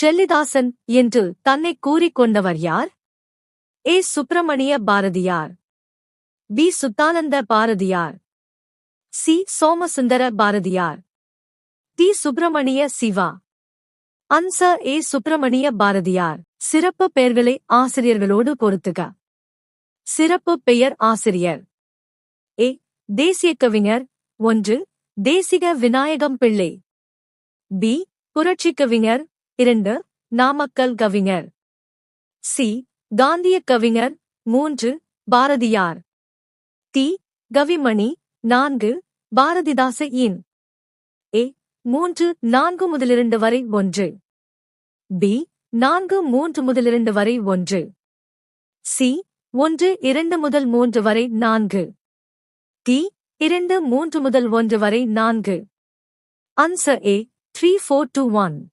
ஷெல்லிதாசன் என்று தன்னை கூறிக்கொண்டவர் யார்? A. Subramania Bharathiyar, B. Suddhananda Bharathiyar, C. Somasundara Bharathiyar, D. Subramania Siva. Answer A. Subramania Bharathiyar. சிறப்பு பெயர்களை ஆசிரியர்களோடு பொருத்துக. சிறப்பு பெயர் ஆசிரியர். ஏ. தேசிய கவிஞர் 1. தேசிக விநாயகம் பிள்ளை. பி. புரட்சி கவிஞர் 2. நாமக்கல் கவிஞர். சி. காந்திய கவிஞர் 3. பாரதியார். டி. கவிமணி 4. பாரதிதாச இன். ஏ. 3 4 முதல் 2 வரை 1. பி. 4 3 முதல் 2 வரை 1. சி. 1 2 முதல் 3 வரை 4. டி. 2 3 முதல் 1 வரை 4. Answer A. 3 4 2 1.